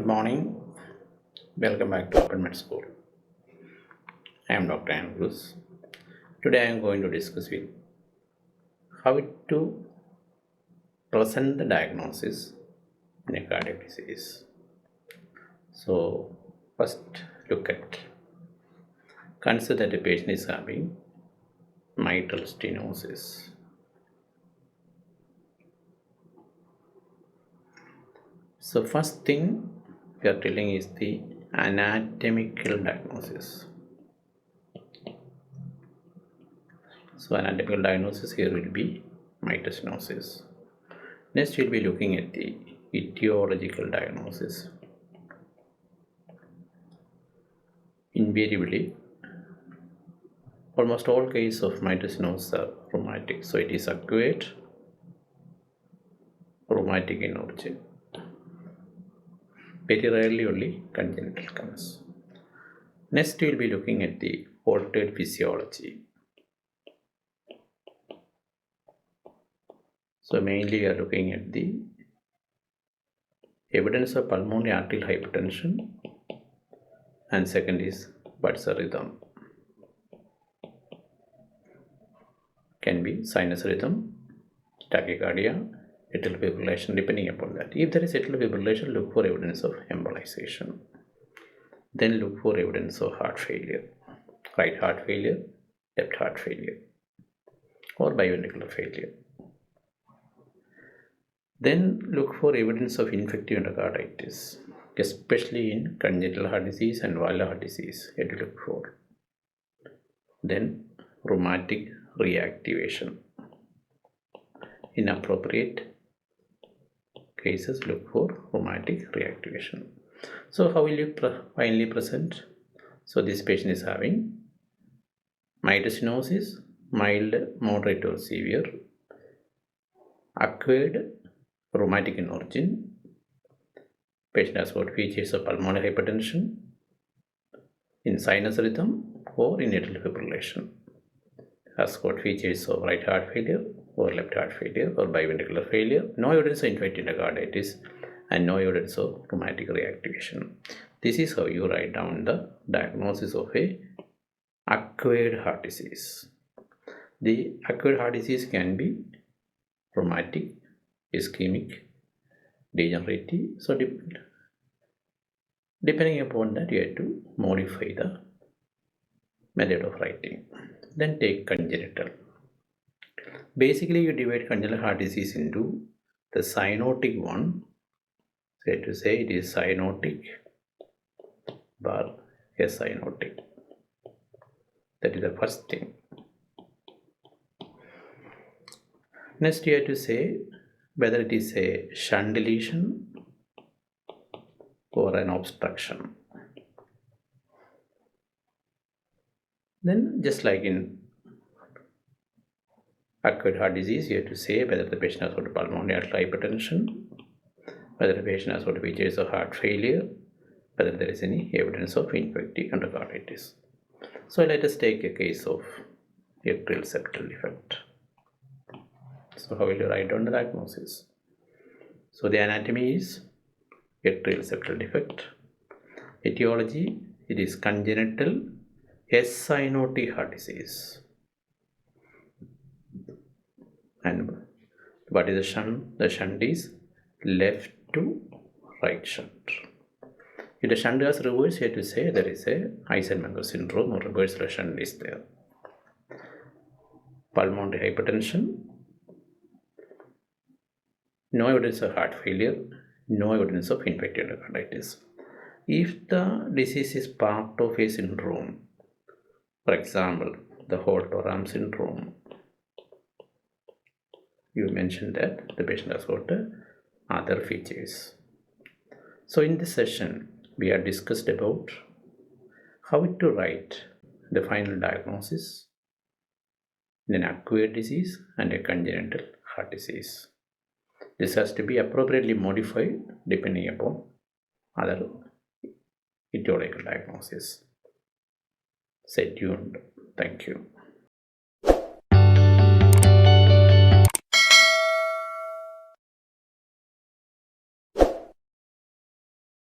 Good morning. Welcome back to Open Med School. I am Dr. Andrews. Today I am going to discuss with how to present the diagnosis in a cardiac disease. So first consider that the patient is having mitral stenosis. So first thing we are telling is the anatomical diagnosis. So anatomical diagnosis here will be mitral stenosis. Next we'll be looking at the etiological diagnosis. Invariably, almost all cases of mitral stenosis are rheumatic. So it is acquired rheumatic in origin. Very rarely only congenital comes. Next we'll be looking at the altered physiology. So mainly we are looking at the evidence of pulmonary arterial hypertension, and second is what's the rhythm. Can be sinus rhythm, tachycardia, atrial fibrillation, depending upon that. If there is atrial fibrillation, look for evidence of embolization. Then look for evidence of heart failure, right heart failure, left heart failure, or biventricular failure. Then look for evidence of infective endocarditis, especially in congenital heart disease and valvular heart disease. You have to look for. Then rheumatic reactivation. In appropriate cases, look for rheumatic reactivation. So how will you finally present? So this patient is having mitral stenosis, mild, moderate or severe, acquired rheumatic in origin. Patient has got features of pulmonary hypertension, in sinus rhythm or in atrial fibrillation. Has got features of right heart failure or left heart failure or biventricular failure. No evidence of infective endocarditis and no evidence of rheumatic reactivation. This is how you write down the diagnosis of a acquired heart disease. The acquired heart disease can be rheumatic, ischemic, degenerative. So depending upon that, you have to modify the method of writing. Then take congenital. Basically, you divide congenital heart disease into the cyanotic one. So to say it is cyanotic bar acyanotic. That is the first thing. Next, you have to say whether it is a shunt lesion or an obstruction. Then, just like in acquired heart disease, you have to say whether the patient has got pulmonary arterial hypertension, whether the patient has got features of heart failure, whether there is any evidence of infective endocarditis. So let us take a case of atrial septal defect. So how will you write down the diagnosis? So the anatomy is atrial septal defect. Etiology, it is congenital acyanotic heart disease. And what is the shunt? The shunt is left to right shunt. If the shunt has reverse, you have to say there is a Eisenmenger syndrome or reversal shunt is there. Pulmonary hypertension, no evidence of heart failure, no evidence of infective endocarditis. If the disease is part of a syndrome, for example, the Holt-Oram syndrome, you mentioned that the patient has got other features. So in this session, we have discussed about how to write the final diagnosis in an acquired disease and a congenital heart disease. This has to be appropriately modified depending upon other etiological diagnosis. Stay tuned. Thank you.